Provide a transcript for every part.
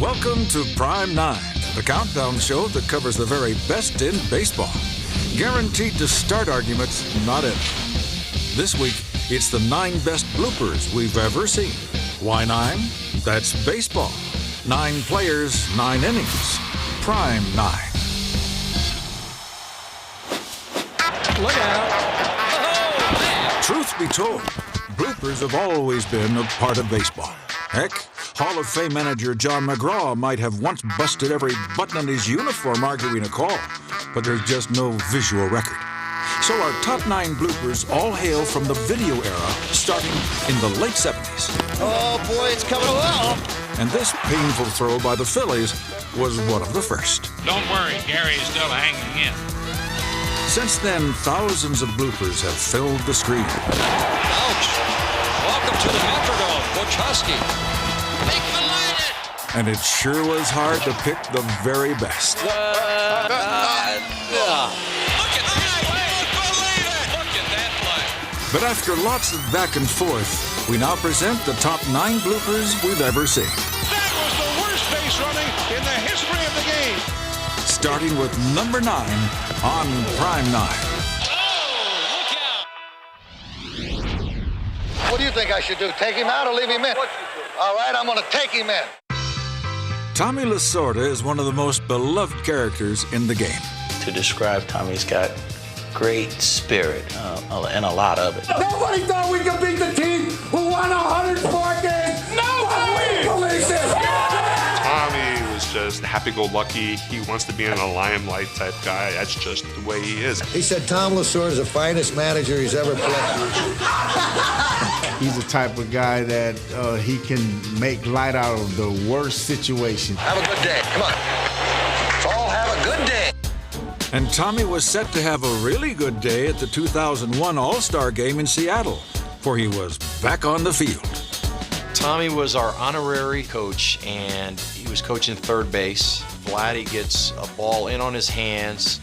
Welcome to Prime 9, the countdown show that covers the very best in baseball. Guaranteed to start arguments, not end. This week, it's the 9 best bloopers we've ever seen. Why 9? That's baseball. 9 players, 9 innings. Prime 9. Look out. Oh, Truth be told, bloopers have always been a part of baseball. Heck, Hall of Fame manager John McGraw might have once busted every button on his uniform arguing a call, but there's just no visual record. So our top 9 bloopers all hail from the video era, starting in the late 70s. Oh, boy, it's coming along. And this painful throw by the Phillies was one of the first. Don't worry, Gary is still hanging in. Since then, thousands of bloopers have filled the screen. Ouch. Welcome to the Metrodome, Butch Husky. Make the light it. And it sure was hard to pick the very best. Look at that play. Believe it. Look at that play. But after lots of back and forth, we now present the top 9 bloopers we've ever seen. That was the worst base running in the history of the game. Starting with number 9 on Prime 9. What do you think I should do? Take him out or leave him in? All right, I'm going to take him in. Tommy Lasorda is one of the most beloved characters in the game. To describe Tommy's got great spirit and a lot of it. Nobody thought we could beat the team who won 104 games. Nobody believes this. Tommy was just happy-go-lucky. He wants to be in a limelight type guy. That's just the way he is. He said Tom Lasorda is the finest manager he's ever played. He's the type of guy that he can make light out of the worst situation. Have a good day. Come on. Let's all have a good day. And Tommy was set to have a really good day at the 2001 All-Star Game in Seattle, for he was back on the field. Tommy was our honorary coach, and he was coaching third base. Vladdy gets a ball in on his hands.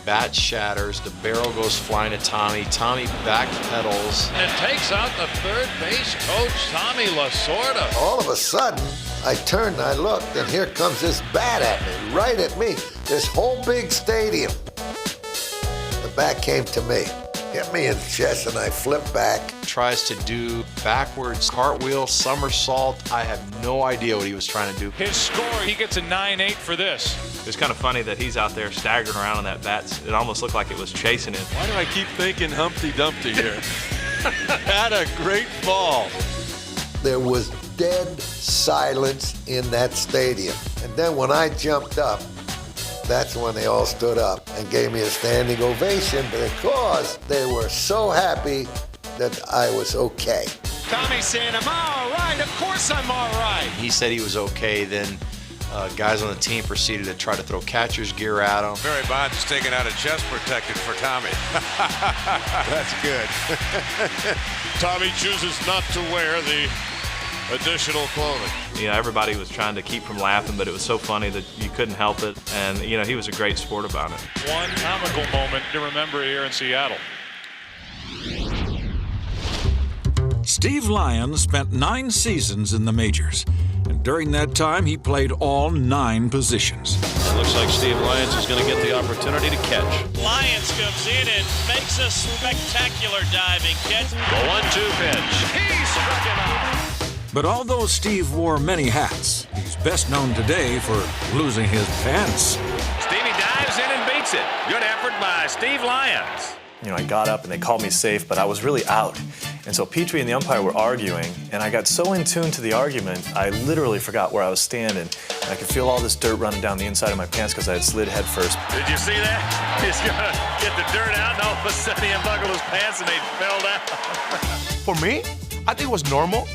Bat shatters, the barrel goes flying to Tommy. Tommy backpedals. And takes out the third base coach, Tommy Lasorda. All of a sudden, I turned and I looked, and here comes this bat at me, right at me. This whole big stadium. The bat came to me, hit me in the chest, and I flipped back. Tries to do backwards cartwheel, somersault. I have no idea what he was trying to do. His score, he gets a 9-8 for this. It's kind of funny that he's out there staggering around on that bat. It almost looked like it was chasing him. Why do I keep thinking Humpty Dumpty here? Had a great fall. There was dead silence in that stadium. And then when I jumped up, that's when they all stood up and gave me a standing ovation because they were so happy that I was okay. Tommy saying, I'm all right. Of course I'm all right. He said he was okay, then guys on the team proceeded to try to throw catcher's gear at him. Barry Bonds is taking out a chest protector for Tommy. That's good. Tommy chooses not to wear the additional clothing. You know, everybody was trying to keep from laughing, but it was so funny that you couldn't help it. And, you know, he was a great sport about it. One comical moment to remember here in Seattle. Steve Lyons spent 9 seasons in the majors. And during that time, he played all 9 positions. It looks like Steve Lyons is going to get the opportunity to catch. Lyons comes in and makes a spectacular diving catch. The 1-2 pitch. He struck him out. But although Steve wore many hats, he's best known today for losing his pants. Stevie dives in and beats it. Good effort by Steve Lyons. You know, I got up and they called me safe, but I was really out. And so Petrie and the umpire were arguing, and I got so in tune to the argument, I literally forgot where I was standing. And I could feel all this dirt running down the inside of my pants because I had slid head first. Did you see that? He's going to get the dirt out, and all of a sudden he unbuckled his pants and they fell down. For me, I think it was normal.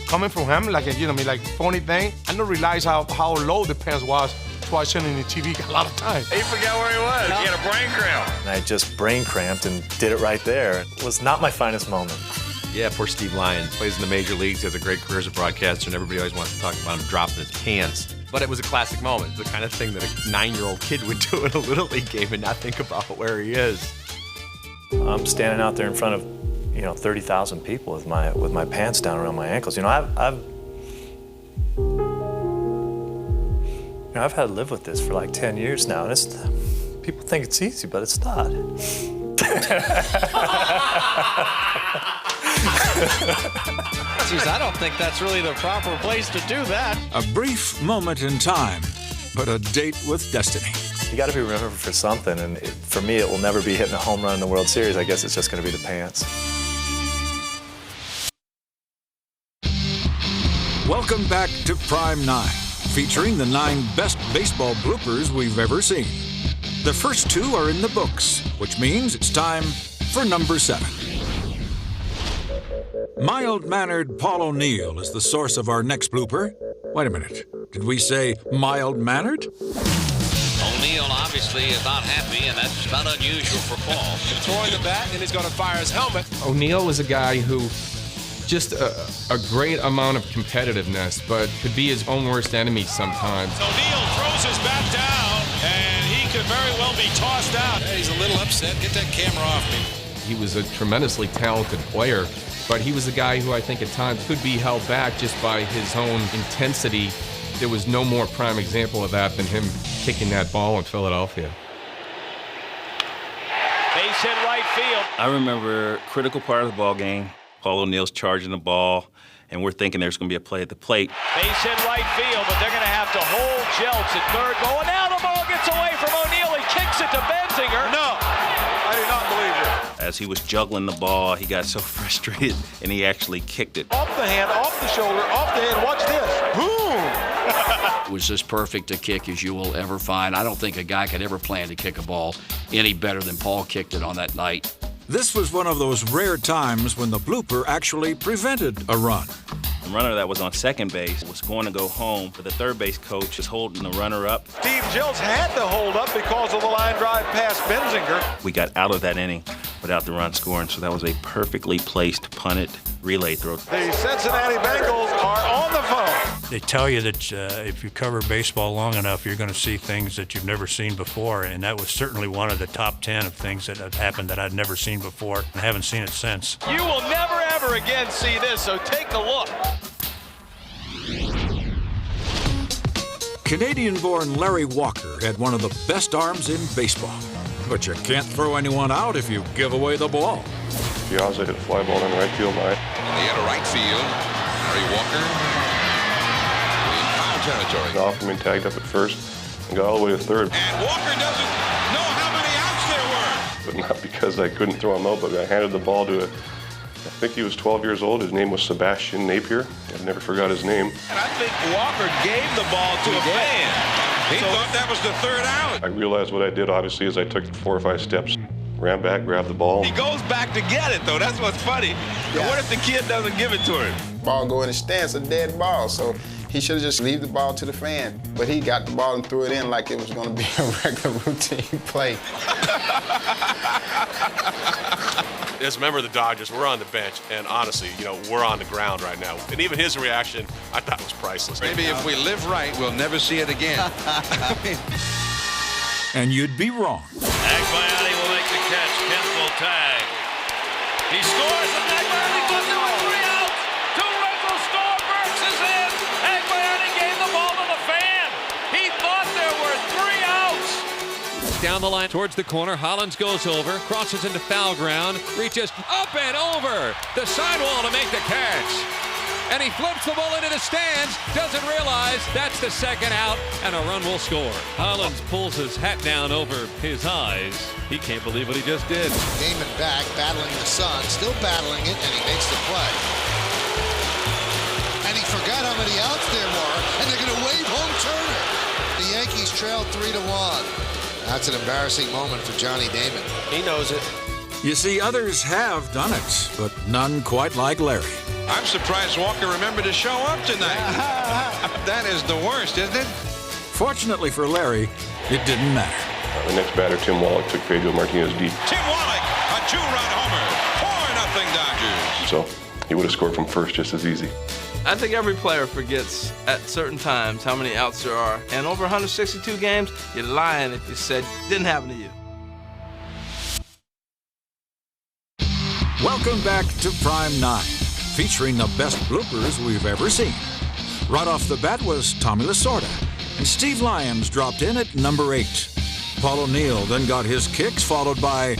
Coming from him, like like funny thing. I didn't realize how low the pants was. Watching in the TV a lot of time. He forgot where he was. He had a brain cramp. And I just brain cramped and did it right there. It was not my finest moment. Yeah, poor Steve Lyons. Plays in the major leagues, has a great career as a broadcaster, and everybody always wants to talk about him dropping his pants. But it was a classic moment. The kind of thing that a 9-year-old kid would do in a Little League game and not think about where he is. I'm standing out there in front of, 30,000 people with my pants down around my ankles. I've You know, I've had to live with this for like 10 years now, and people think it's easy, but it's not. Jeez, I don't think that's really the proper place to do that. A brief moment in time, but a date with destiny. You got to be remembered for something, and for me, it will never be hitting a home run in the World Series. I guess it's just going to be the pants. Welcome back to Prime 9, featuring the 9 best baseball bloopers we've ever seen. The first 2 are in the books, which means it's time for number 7. Mild-mannered Paul O'Neill is the source of our next blooper. Wait a minute, did we say mild-mannered? O'Neill obviously is not happy, and that's not unusual for Paul. Throwing the bat, and he's going to fire his helmet. O'Neill was a guy who just a great amount of competitiveness, but could be his own worst enemy sometimes. O'Neill throws his bat down, and he could very well be tossed out. He's a little upset. Get that camera off me. He was a tremendously talented player, but he was a guy who I think at times could be held back just by his own intensity. There was no more prime example of that than him kicking that ball in Philadelphia. Base hit right field. I remember critical part of the ball game. Paul O'Neill's charging the ball, and we're thinking there's going to be a play at the plate. Base hit right field, but they're going to have to hold Jeltz at third. Going now, the ball gets away from O'Neill. He kicks it to Benzinger. No, I do not believe it. As he was juggling the ball, he got so frustrated, and he actually kicked it. Off the hand, off the shoulder, off the head. Watch this. Boom! It was as perfect a kick as you will ever find. I don't think a guy could ever plan to kick a ball any better than Paul kicked it on that night. This was one of those rare times when the blooper actually prevented a run. The runner that was on second base was going to go home, but the third base coach is holding the runner up. Steve Jeltz had to hold up because of the line drive past Benzinger. We got out of that inning without the run scoring, so that was a perfectly placed punted relay throw. The Cincinnati Bengals are on the phone. They tell you that if you cover baseball long enough, you're going to see things that you've never seen before, and that was certainly one of the top 10 of things that have happened that I'd never seen before, and I haven't seen it since. You will never, ever again see this, so take a look. Canadian-born Larry Walker had one of the best arms in baseball. But you can't throw anyone out if you give away the ball. Piazza hit a fly ball in right field line. In the inner right field, Larry Walker in foul territory. Offerman tagged up at first and got all the way to third. And Walker doesn't know how many outs there were. But not because I couldn't throw him out, but I handed the ball to I think he was 12 years old. His name was Sebastian Napier. I never forgot his name. And I think Walker gave the ball to a fan. He thought that was the third out. I realized what I did, obviously, is I took 4 or 5 steps, ran back, grabbed the ball. He goes back to get it, though. That's what's funny. Yeah. What if the kid doesn't give it to him? Ball go in the stance, a dead ball. So he should have just leave the ball to the fan. But he got the ball and threw it in like it was going to be a regular routine play. As a member of the Dodgers, we're on the bench, and honestly, we're on the ground right now. And even his reaction, I thought was priceless. Maybe if we live right, we'll never see it again. And you'd be wrong. Agbayani will make the catch. Kemp will tag. He scores, and Agbayani goes in with 3 outs. 2 runs will score. Burks is in. Agbayani gave the ball to the fan. He thought there were 3 outs. Down the line towards the corner, Hollins goes over, crosses into foul ground, reaches up and over the sidewall to make the catch. And he flips the ball into the stands, doesn't realize that's the second out, and a run will score. Hollins pulls his hat down over his eyes. He can't believe what he just did. Damon back, battling the sun, still battling it, and he makes the play. And he forgot how many outs there were, and they're going to wave home Turner. The Yankees trail 3-1. That's an embarrassing moment for Johnny Damon. He knows it. You see, others have done it, but none quite like Larry. I'm surprised Walker remembered to show up tonight. That is the worst, isn't it? Fortunately for Larry, it didn't matter. The next batter, Tim Wallach, took Pedro Martinez deep. Tim Wallach, a 2-run homer. 4-0 Dodgers. So he would have scored from first just as easy. I think every player forgets at certain times how many outs there are. And over 162 games, you're lying if you said it didn't happen to you. Welcome back to Prime 9, featuring the best bloopers we've ever seen. Right off the bat was Tommy Lasorda. and Steve Lyons dropped in at number 8. Paul O'Neill then got his kicks, followed by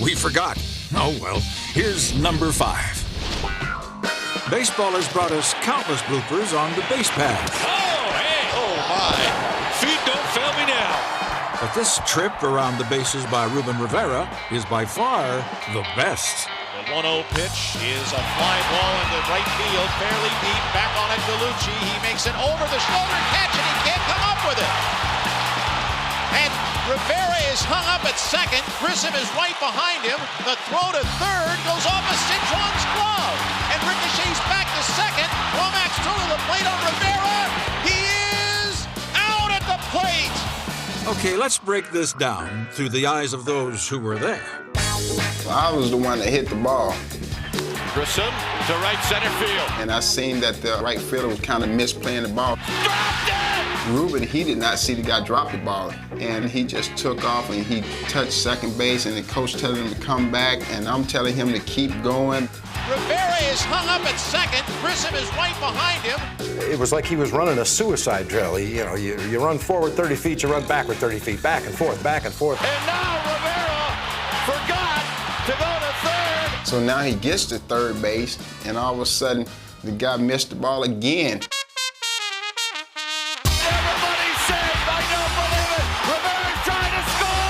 we forgot. Oh, well, here's number 5. Baseball has brought us countless bloopers on the base paths. Oh, hey! Oh, my. Feet don't fail me now. But this trip around the bases by Ruben Rivera is by far the best. The 1-0 pitch is a fly ball into right field, fairly deep. Back on it, Gallucci. He makes an over-the-shoulder catch, and he can't come up with it. And Rivera is hung up at second. Grissom is right behind him. The throw to third goes off of Cintron's glove. And ricochets back to second. Womack's through to the plate on Rivera. He is out at the plate. Okay, let's break this down through the eyes of those who were there. I was the one that hit the ball. Grissom to right center field. And I seen that the right fielder was kind of misplaying the ball. Ruben, he did not see the guy drop the ball, and he just took off and he touched second base, and the coach telling him to come back, and I'm telling him to keep going. Rivera is hung up at second. Grissom is right behind him. It was like he was running a suicide drill. You run forward 30 feet, you run backward 30 feet, back and forth, back and forth. And now Rivera forgot to go to third. So now he gets to third base, and all of a sudden, the guy missed the ball again.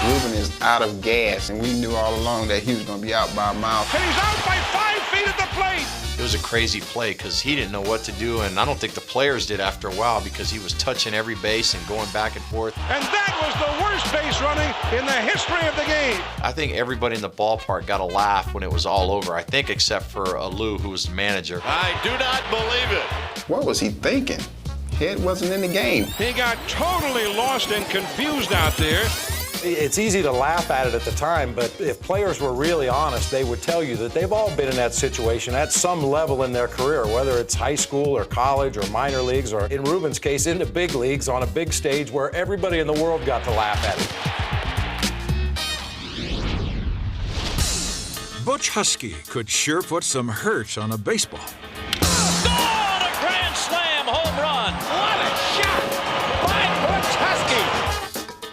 Ruben is out of gas, and we knew all along that he was going to be out by a mile. And he's out by 5 feet at the plate. It was a crazy play because he didn't know what to do, and I don't think the players did after a while because he was touching every base and going back and forth. And that was the worst base running in the history of the game. I think everybody in the ballpark got a laugh when it was all over, I think except for Lou, who was the manager. I do not believe it. What was he thinking? Head wasn't in the game. He got totally lost and confused out there. It's easy to laugh at it at the time, but if players were really honest, they would tell you that they've all been in that situation at some level in their career, whether it's high school or college or minor leagues, or in Ruben's case, in the big leagues on a big stage where everybody in the world got to laugh at it. Butch Husky could sure put some hurt on a baseball. Oh, a grand slam home run. What a shot by Butch Husky.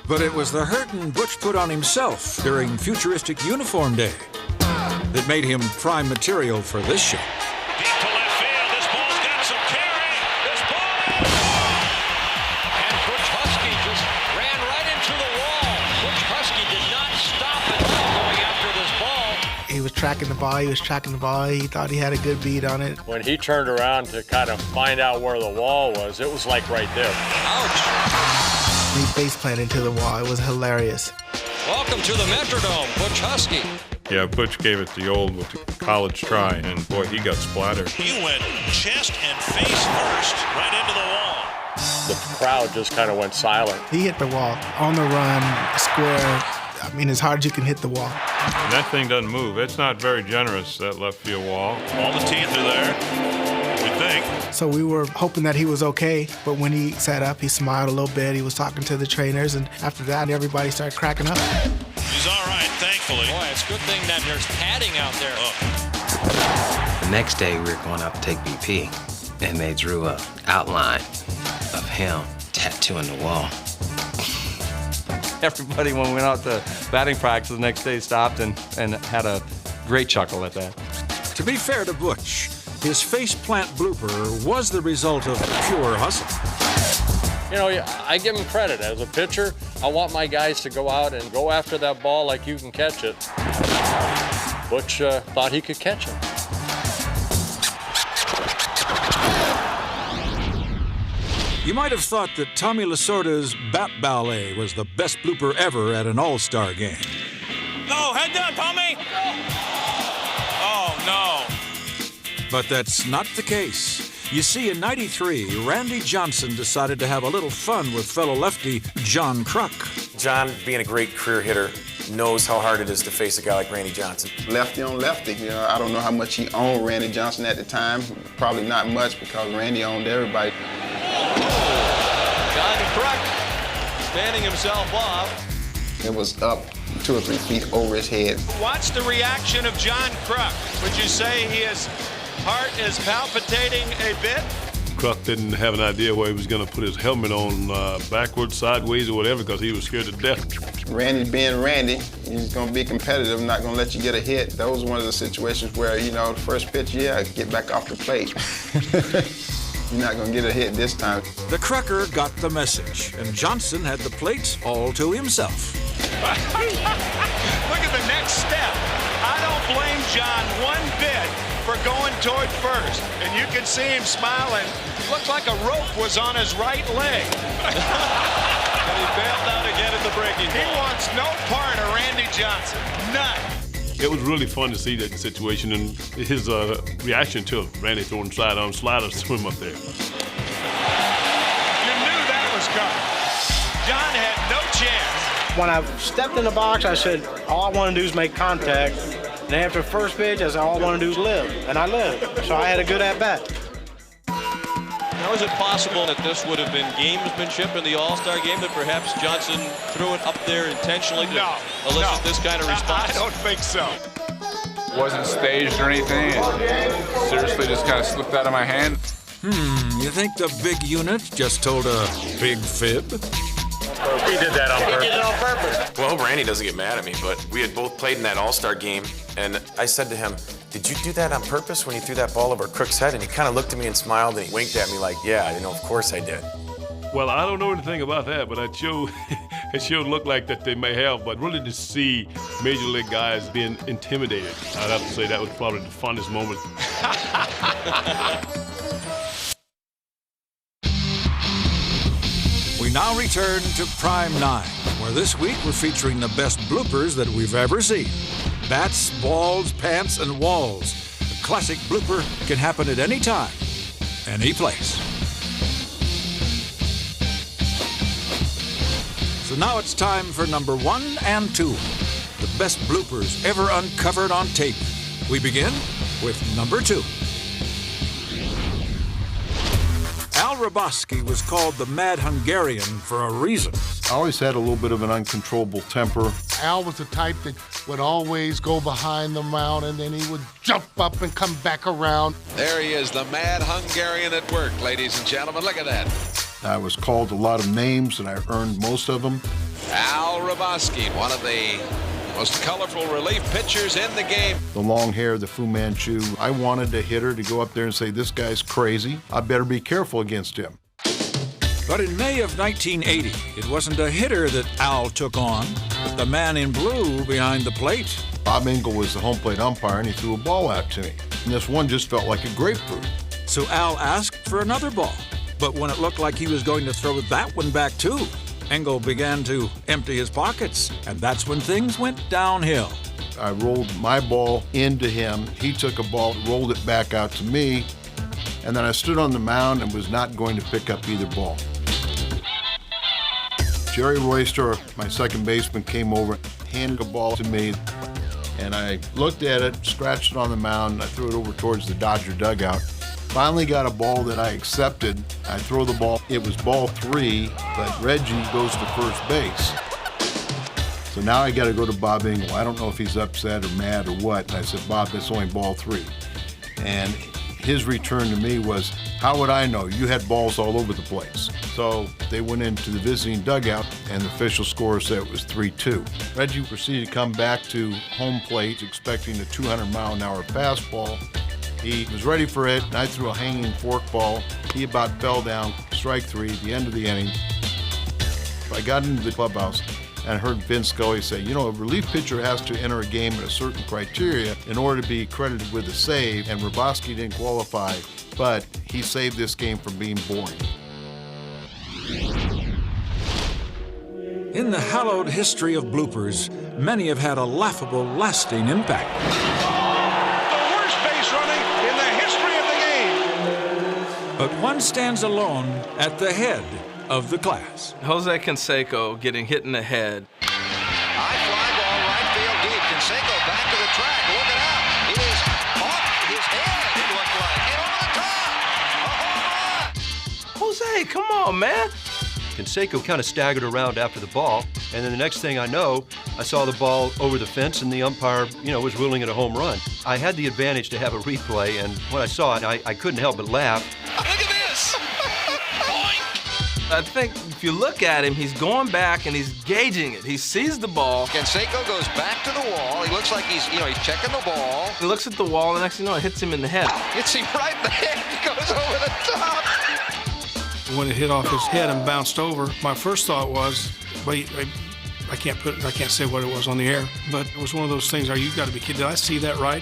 But it was the hurtin' Butch put on himself during Futuristic Uniform Day that made him prime material for this show. Deep to left field. This ball's got some carry. This ball. And Butch Husky just ran right into the wall. Butch Husky did not stop at all going after this ball. He was tracking the ball. He thought he had a good beat on it. When he turned around to kind of find out where the wall was, it was like right there. Ouch. He face planted into the wall. It was hilarious. Welcome to the Metrodome, Butch Husky. Yeah, Butch gave it the old with the college try, and boy, he got splattered. He went chest and face first right into the wall. The crowd just kind of went silent. He hit the wall on the run, square. I mean, as hard as you can hit the wall. And that thing doesn't move. It's not very generous, that left field wall. All the teeth are there, we think. So we were hoping that he was okay, but when he sat up, he smiled a little bit. He was talking to the trainers, and after that, everybody started cracking up. He's all right, thankfully. Boy, it's a good thing that there's padding out there. The next day, we were going out to take BP, and they drew a outline of him tattooing the wall. Everybody, when we went out to batting practice the next day, stopped and had a great chuckle at that. To be fair to Butch, his faceplant blooper was the result of pure hustle. You know, I give him credit. As a pitcher, I want my guys to go out and go after that ball like you can catch it. Butch thought he could catch it. You might have thought that Tommy Lasorda's Bat Ballet was the best blooper ever at an All-Star game. No, head down, Tommy! Oh, no. But that's not the case. You see, in '93, Randy Johnson decided to have a little fun with fellow lefty John Kruk. John, being a great career hitter, knows how hard it is to face a guy like Randy Johnson. Lefty on lefty. You know, I don't know how much he owned Randy Johnson at the time. Probably not much because Randy owned everybody. John Kruk standing himself off. It was up 2 or 3 feet over his head. Watch the reaction of John Kruk. Would you say his heart is palpitating a bit? Kruk didn't have an idea where he was going to put his helmet on backwards, sideways, or whatever, because he was scared to death. Randy being Randy, he's going to be competitive, not going to let you get a hit. That was one of the situations where, you know, the first pitch, yeah, get back off the plate. You're not going to get a hit this time. The Crucker got the message, and Johnson had the plate all to himself. Look at the next step. I don't blame John one bit for going toward first. And you can see him smiling. Looked like a rope was on his right leg. And he bailed out again at the breaking ball. He wants no part of Randy Johnson. None. It was really fun to see that situation and his reaction to Randy throwing side-on sliders to him up there. You knew that was coming. John had no chance. When I stepped in the box, I said, all I want to do is make contact. And after the first pitch, I said, all I want to do is live. And I lived. So I had a good at-bat. How is it possible that this would have been gamesmanship in the All-Star game, that perhaps Johnson threw it up there intentionally to elicit this kind of response? I don't think so. Wasn't staged or anything. It seriously just kind of slipped out of my hand. You think the big unit just told a big fib? He did that on purpose. He did it on purpose. Well, Randy doesn't get mad at me, but we had both played in that All-Star game, and I said to him, did you do that on purpose when you threw that ball over Crook's head? And he kind of looked at me and smiled, and he winked at me like, yeah, you know, of course I did. Well, I don't know anything about that, but it sure looked like that they may have. But really to see Major League guys being intimidated, I'd have to say that was probably the funnest moment. We now return to Prime 9, where this week we're featuring the best bloopers that we've ever seen. Bats, balls, pants, and walls. A classic blooper can happen at any time, any place. So now it's time for number 1 and 2, the best bloopers ever uncovered on tape. We begin with number 2. Al Roboski was called the Mad Hungarian for a reason. I always had a little bit of an uncontrollable temper. Al was the type that would always go behind the mound, and then he would jump up and come back around. There he is, the Mad Hungarian at work, ladies and gentlemen. Look at that. I was called a lot of names, and I earned most of them. Al Roboski, one of the most colorful relief pitchers in the game. The long hair, the Fu Manchu. I wanted a hitter to go up there and say, this guy's crazy. I better be careful against him. But in May of 1980, it wasn't a hitter that Al took on, but the man in blue behind the plate. Bob Engel was the home plate umpire, and he threw a ball out to me. And this one just felt like a grapefruit. So Al asked for another ball. But when it looked like he was going to throw that one back too, Engel began to empty his pockets, and that's when things went downhill. I rolled my ball into him. He took a ball, rolled it back out to me, and then I stood on the mound and was not going to pick up either ball. Jerry Royster, my second baseman, came over, handed a ball to me, and I looked at it, scratched it on the mound, and I threw it over towards the Dodger dugout. Finally got a ball that I accepted. I throw the ball. It was ball 3, but Reggie goes to first base. So now I got to go to Bob Engel. I don't know if he's upset or mad or what. And I said, Bob, that's only ball 3. And his return to me was, how would I know? You had balls all over the place. So they went into the visiting dugout, and the official score said it was 3-2. Reggie proceeded to come back to home plate, expecting a 200-mile-an-hour fastball. He was ready for it, and I threw a hanging forkball. He about fell down, strike 3 at the end of the inning. I got into the clubhouse and I heard Vince Scully say, you know, a relief pitcher has to enter a game at a certain criteria in order to be credited with a save, and Roboski didn't qualify, but he saved this game from being boring. In the hallowed history of bloopers, many have had a laughable, lasting impact. But one stands alone at the head of the class. Jose Canseco getting hit in the head. High fly ball, right field deep. Canseco back to the track. Look it out. He is off his head, it looked like. And over the top. A home run. Jose, come on, man. Canseco kind of staggered around after the ball, and then the next thing I know, I saw the ball over the fence, and the umpire, was ruling it a home run. I had the advantage to have a replay, and when I saw it, I couldn't help but laugh. Look at this! I think if you look at him, he's going back and he's gauging it. He sees the ball. Canseco goes back to the wall. He looks like he's checking the ball. He looks at the wall, and next thing you know, it hits him in the head. Hits him right in the head. He goes over the top. When it hit off his head and bounced over, my first thought was, wait, I can't say what it was on the air, but it was one of those things, you got to be kidding. Did I see that right?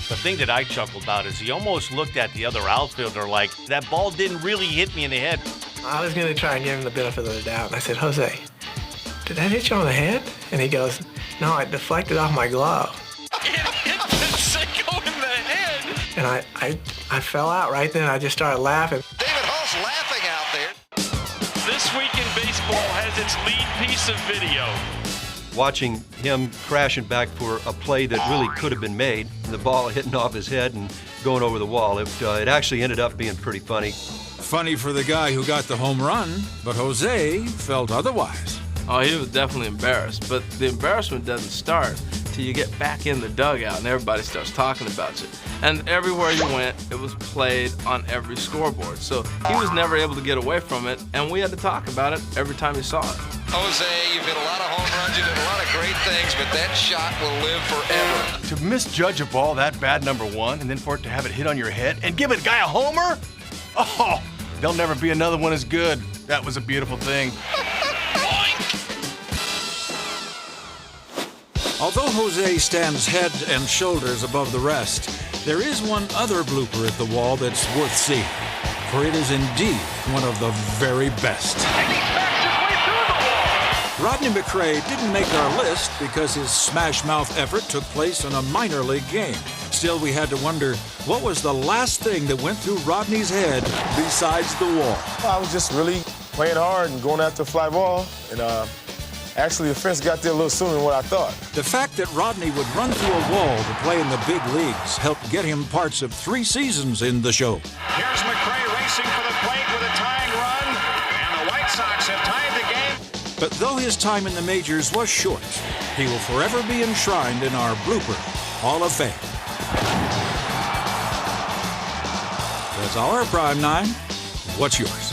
The thing that I chuckled about is he almost looked at the other outfielder like, that ball didn't really hit me in the head. I was going to try and give him the benefit of the doubt. I said, Jose, did that hit you on the head? And he goes, no, it deflected off my glove. It hit Canseco in the head. And I fell out right then. I just started laughing. David Hall's laughing out there. This Week in Baseball has its lead piece of video. Watching him crashing back for a play that really could have been made, the ball hitting off his head and going over the wall, it actually ended up being pretty funny. Funny for the guy who got the home run, but Jose felt otherwise. Oh, he was definitely embarrassed, but the embarrassment doesn't start till you get back in the dugout and everybody starts talking about you. And everywhere you went, it was played on every scoreboard. So he was never able to get away from it, and we had to talk about it every time he saw it. Jose, you've hit a lot of home runs, you did a lot of great things, but that shot will live forever. To misjudge a ball that bad, number one, and then for it to have it hit on your head and give a guy a homer? Oh, there'll never be another one as good. That was a beautiful thing. Although Jose stands head and shoulders above the rest, there is one other blooper at the wall that's worth seeing, for it is indeed one of the very best. Rodney McRae didn't make our list because his smash-mouth effort took place in a minor league game. Still, we had to wonder, what was the last thing that went through Rodney's head besides the wall? I was just really playing hard and going after a fly ball, and actually the fence got there a little sooner than what I thought. The fact that Rodney would run through a wall to play in the big leagues helped get him parts of 3 seasons in the show. Here's McRae racing for the plate with a tying run, and the White Sox have tied the game. But though his time in the majors was short, he will forever be enshrined in our Blooper Hall of Fame. That's our Prime 9. What's yours?